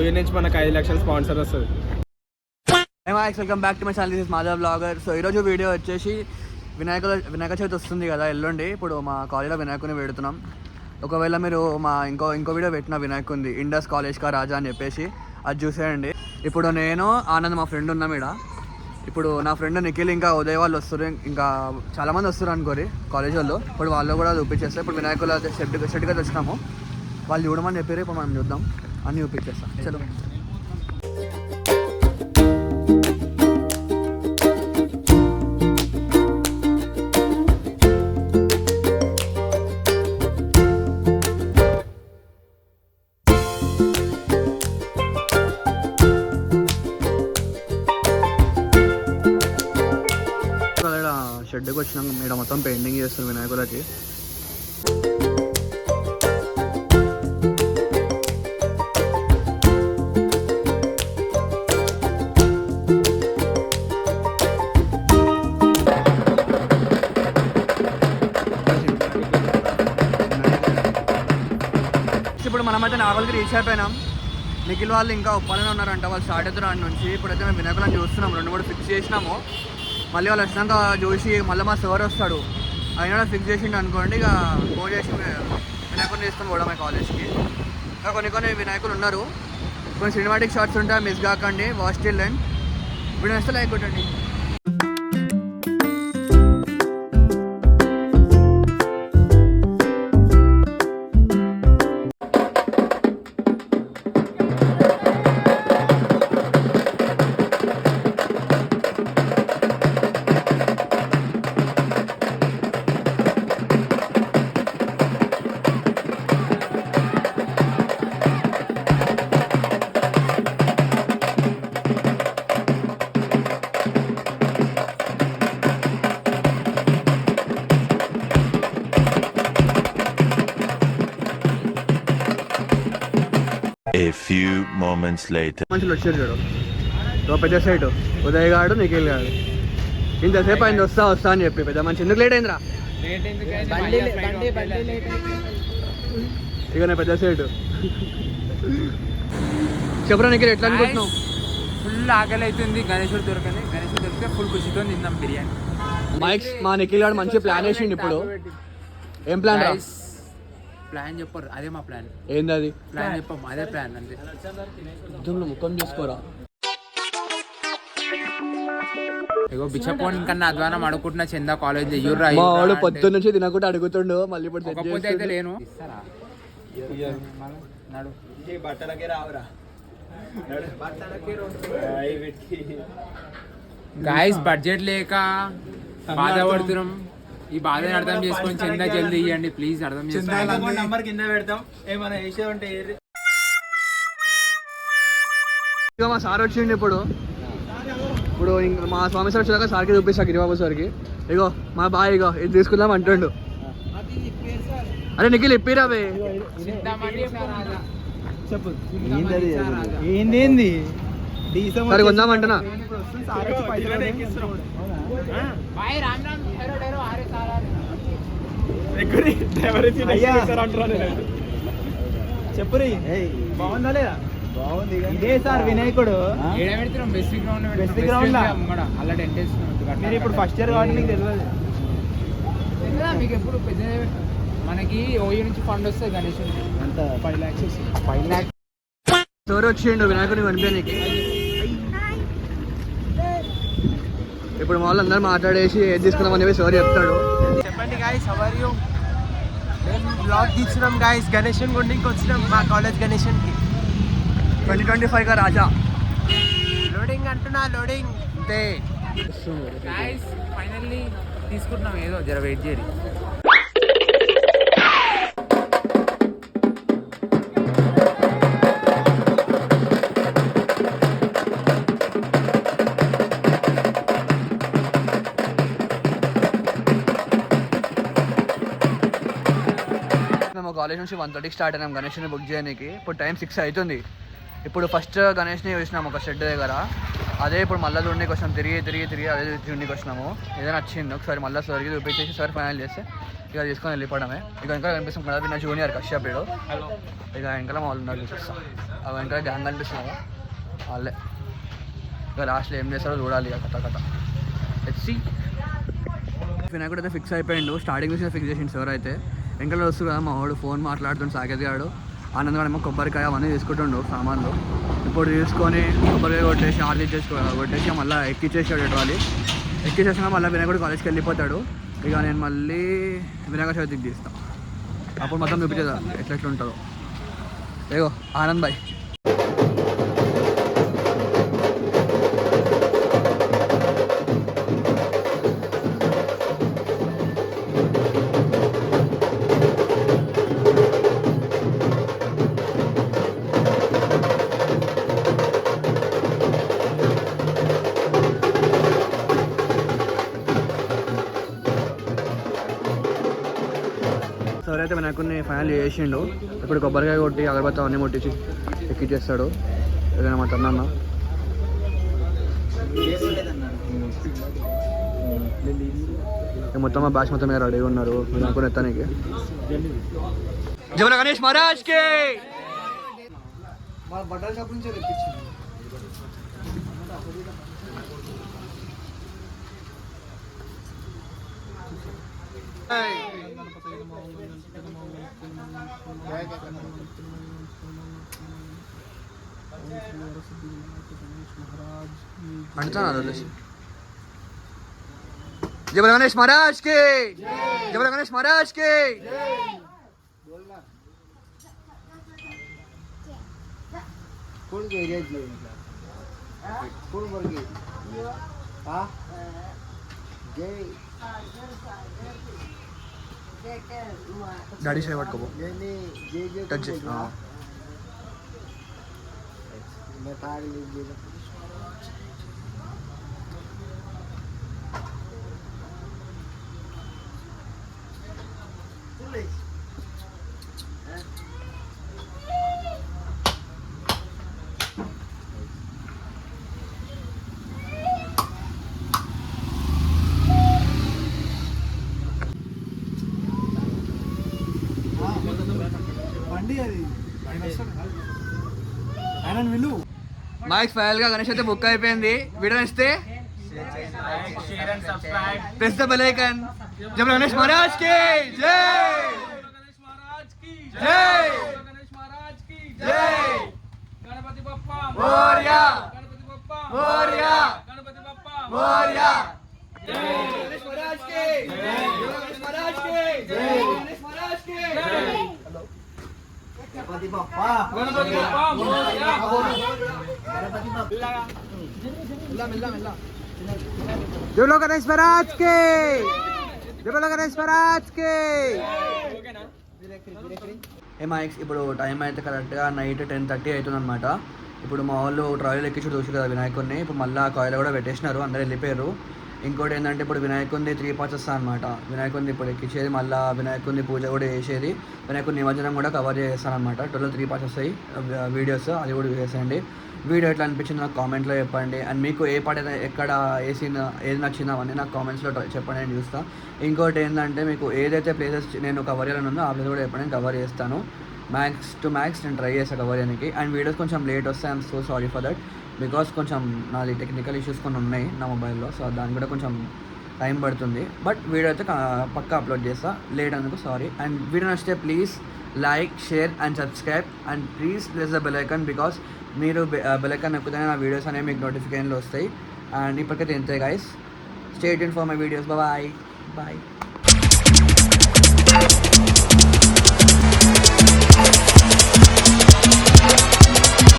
దీని నుంచి మనకు 5 లక్షల స్పాన్సర్ వస్తుంది. Welcome back to my channel, this is Madhav blogger. So ఈరోజు వీడియో వచ్చేసి వినాయక చవితి వస్తుంది కదా ఎల్లుండి. ఇప్పుడు మా కాలేజ్లో వినాయకుని పెడుతున్నాం. ఒకవేళ మీరు మా ఇంకో వీడియో పెట్టిన వినాయకుంది ఇండస్ కాలేజ్ కా రాజా అని చెప్పేసి, అది చూసేయండి. ఇప్పుడు నేను ఆనంద్ మా ఫ్రెండ్ ఉన్నాం ఇక్కడ. ఇప్పుడు నా ఫ్రెండ్ నిఖిల్ ఇంకా ఉదయ్ వాళ్ళు వస్తారు, ఇంకా చాలామంది వస్తారు అనుకోరి కాలేజ్ వాళ్ళు. ఇప్పుడు వాళ్ళు కూడా చూపించేస్తారు. ఇప్పుడు వినాయకుల షెడ్గా వచ్చినాము, వాళ్ళు చూడమని చెప్పారు. ఇప్పుడు మనం చూద్దాం, అన్నీ చూపించేస్తాం. చలో షెడ్కి వచ్చినాం. ఇక్కడ మొత్తం పెయింటింగ్ చేస్తారు వినాయకులకి. ఇప్పుడు మనమైతే నాగోల్కి రీచ్ అయిపోయినాం. నిఖిల్ వాళ్ళు ఇంకా ఉప్పాలనే ఉన్నారంట, వాళ్ళు స్టార్ట్ అవుతారు అటు నుంచి. ఇప్పుడైతే మేము వినాయకులను చూస్తున్నాం, 2-3 ఫిక్స్ చేసినాము. మళ్ళీ వాళ్ళు వచ్చినాక చూసి మళ్ళీ మా సార్ వస్తాడు, అయినా ఫిక్స్ చేసిండు అనుకోండి. ఇక ఫోన్ చేసి వినాయకుని తీసుకొని పోవడం కాలేజ్కి. ఇంకా కొన్ని వినాయకులు ఉన్నారు, కొన్ని సినిమాటిక్ షార్ట్స్ ఉంటాయి, మిస్ కాకండి. Watch till end. వీడియో వస్తే లైక్ కొట్టండి. A few moments later. మనుషులు వచ్చారు చూడు, పెద్ద సైడ్ ఉదయ్ గాడు నిఖిల్ గాడు. ఇంతసేపు ఆయన వస్తా అని చెప్పి పెద్ద మనిషి ఎందుకు లేట్ అయిందిరా? ఇక నేను పెద్ద సైడ్ చెప్పరా నిఖిల్, ఎట్లా అనుకుంటున్నావు? ఫుల్ ఆకలి అవుతుంది. గణేశుడు దొరికితే ఫుల్ ఖుషితో తిందాం బిర్యానీ. మైక్స్ మా నిఖిల్ గాడు మంచి ప్లాన్ వేసిండు. ఇప్పుడు ఏం ప్లాన్ రా? ప్లాన్ చెప్పరు, అదే మా ప్లాన్. ఏంది అది ప్లాన్ చెప్పం, అదే ప్లాన్ అంతే. ముఖం చేసుకోరా. ఇగో బిచ్చపోన్ కన్నా అధ్వానం అడుగుకుంటున్నా చందా కాలేజ్ మా వాడు పొద్దున్న నుంచి తినకుండా అడుగుతుండు. మళ్ళీ ఇప్పుడు అయితే లేను గాయస్. బడ్జెట్ లేక బాధపడుతున్నాం. ఈ బాధని అర్థం చేసుకొని చందా జల్దీ ఇవ్వండి ప్లీజ్. అర్థం చేసుకోండి. మా సార్ వచ్చిండు. ఇప్పుడు మా స్వామి సార్ వచ్చాక సార్కి చూపిస్తా, గిరిబాబు సార్కి. ఇగో మా బాయ్, ఇగో ఇది తీసుకుందాం అంటుండు. అరే నిఖిల్ ఇప్పిరా బే. ఏంది సరే కొందాం అంటున్నా. చెప్పు బాగుందా లేదా? బాగుంది. ఇదే సార్ వినాయకుడు బెస్ట్ గ్రౌండ్ అలా మీరు ఇప్పుడు ఫస్ట్ ఇయర్ కాబట్టి మీకు తెలియదు. మీకు ఎప్పుడు పెద్ద మనకి ఓయూ నుంచి ఫండ్ వస్తుంది గణేష్ అంత 5 lakhs వస్తుంది. 5 lakhs సార్ వచ్చిండు వినాయకుడిని కనిపించడానికి. ఇప్పుడు వాళ్ళు అందరూ మాట్లాడేసి ఏది తీసుకున్నాం అనేవి సార్ చెప్తాడు. చెప్పండి గాయస్, హౌ ఆర్ యూ? మేము బ్లాగ్ తీస్తున్నాం గాయస్. గణేషన్ గుండికి వచ్చినాం మా కాలేజ్ గణేషన్కి. 2025 కా రాజా లోడింగ్ అంటున్నా, లోడింగ్ అంతే గాయస్. ఫైనల్లీ తీసుకుంటున్నాం, ఏదో జర వెయిట్ చేయండి. మేము కాలేజ్ నుంచి 1:30కి స్టార్ట్ అయినాం గణేష్ని బుక్ చేయడానికి. ఇప్పుడు టైం 6 అవుతుంది. ఇప్పుడు ఫస్ట్ గణేష్ని చూసినాము ఒక షెడ్ దగ్గర. అదే ఇప్పుడు మళ్ళీ చూడడానికి వచ్చినాం, తిరిగి అదే చూడడానికి వచ్చినాము. ఏదైనా వచ్చింది ఒకసారి మళ్ళీ సార్కి చూపించేసి సార్ ఫైనల్ చేస్తే ఇక తీసుకొని వెళ్ళిపోవడమే. ఇక ఇంకా కనిపిస్తుంది కదా నా జూనియర్ కశ్యప్ వీడు. ఇక వెనకాల మా వాళ్ళు ఉన్నారు చూపిస్తా. అవి వెనకాల గ్యాంగ్ కనిపిస్తున్నారు వాళ్ళే. ఇక లాస్ట్లో ఏం చేస్తారో చూడాలి ఇక కథ హెచ్సి. వినాయకుడు అయితే ఫిక్స్ అయిపోయిండు. స్టార్టింగ్ నుంచి ఫిక్స్ చేసిండు సార్ అయితే. వెంకట వస్తుంది కదా మా వాడు ఫోన్ మాట్లాడుతుండు సాకేత్ గాడు. ఆనందగాడేమో కొబ్బరికాయ అవన్నీ తీసుకుంటుండు సామాన్లు. ఇప్పుడు తీసుకొని కొబ్బరికాయ కొట్టేసి ఆర్డీ కొట్టేసి మళ్ళీ ఎక్కిచ్చేసాడు ట్రాలీ. ఎక్కిచ్చేసినా మళ్ళీ వినాయకుడు కాలేజ్కి వెళ్ళిపోతాడు. ఇక నేను మళ్ళీ వినాయక చవితికి తీస్తాను. అప్పుడు మొత్తం చూపించేదా ఎట్లా ఉంటుందో. ఏగో ఆనంద్ బాయ్. అయితే వినాయకుడిని ఫైనల్ చేసిండు. ఇప్పుడు కొబ్బరికాయ కొట్టి అగరబత్తి అవన్నీ ముట్టించి ఎక్కిచ్చేస్తాడు. ఏదైనా మా తన్న మొత్తం మా బ్యాచ్ మొత్తం మీద రెడీగా ఉన్నారు వినాయకుని ఎత్తానికి. జై గణేష్ మహారాజ్ కి. బట్టల షాప్ నుంచి తెప్పించింది. అంటున్నాను जय बोलो गणेश महाराज के, जय बोलो गणेश महाराज के. डैडी से पట్టుకో टच हां मैं ताग लीजिए. మైక్ ఫైనల్ గా గణేష్ అయితే బుక్ అయిపోయింది. వీడియో ఇస్తే ప్రెస్ ద బెల్ ఐకాన్. జై గణేష్ మహారాజ్ కి జై, జై గణేష్ మహారాజ్ కి జై. గణపతి బప్పా మోరియా, గణపతి బప్పా మోరియా, గణపతి బప్పా మోరియా. జై గణేష్ మహారాజ్ కి జై, గణేష్ మహారాజ్ కి జై, గణేష్ మహారాజ్ కి జై. गणपति बप्पा, गणपति बप्पा मोरया, गणपति बप्पा मिला मिला मिला. जय बोलो गणेश महाराज के, जय बोलो गणेश महाराज के. ఓకేనా మైక్స్. ఇప్పుడు టైం అయితే కరెక్ట్గా నైట్ 10:30 అవుతుంది అనమాట. ఇప్పుడు మా వాళ్ళు ట్రాలీలు ఎక్కించి చూసి కదా వినాయకుడిని. ఇప్పుడు మళ్ళీ కాయిల్ కూడా పెట్టేసినారు, అందరూ వెళ్ళిపోయారు. ఇంకోటి ఏంటంటే ఇప్పుడు వినాయకుడిని 3 parts వస్తాను అనమాట. వినాయకుడిని ఇప్పుడు ఎక్కించేది, మళ్ళీ వినాయకుడిని పూజ కూడా చేసేది, వినాయకుడి నిమజ్జనం కూడా కవర్ చేస్తాను అనమాట. టోటల్ 3 parts వస్తాయి వీడియోస్, అది కూడా చేసేయండి. వీడియో ఎట్లా అనిపించింది నాకు కామెంట్లో చెప్పండి. అండ్ మీకు ఏ పాట ఎక్కడ ఏ సీన్ ఏది నచ్చిందో అవన్నీ నాకు కామెంట్స్లో చెప్పండి, నేను చూస్తాను. ఇంకోటి ఏంటంటే మీకు ఏదైతే ప్లేసెస్ నేను కవర్ చేయాలని ఉందో ఆ ప్లేస్ కూడా చెప్పండి, నేను కవర్ చేస్తాను. మ్యాక్స్ టు మ్యాక్స్ నేను ట్రై చేస్తాను కవర్ చేయడానికి. అండ్ వీడియోస్ కొంచెం లేట్ వస్తాయి, I'm so sorry for that. Because కొంచెం నాది టెక్నికల్ ఇష్యూస్ కొన్ని ఉన్నాయి నా మొబైల్లో, సో దానికి కూడా కొంచెం టైం పడుతుంది. బట్ వీడియో అయితే పక్కా అప్లోడ్ చేస్తా, లేట్ అందుకు సారీ. అండ్ వీడియో నచ్చితే please like, share and subscribe. And please press the bell icon, because మీరు బెల్ ఐకాన్ నొక్కితేనే నా వీడియోస్ అనేవి మీకు నోటిఫికేషన్లు వస్తాయి. అండ్ ఇప్పటికైతే ఇంతే guys. Stay tuned for my videos. Bye bye.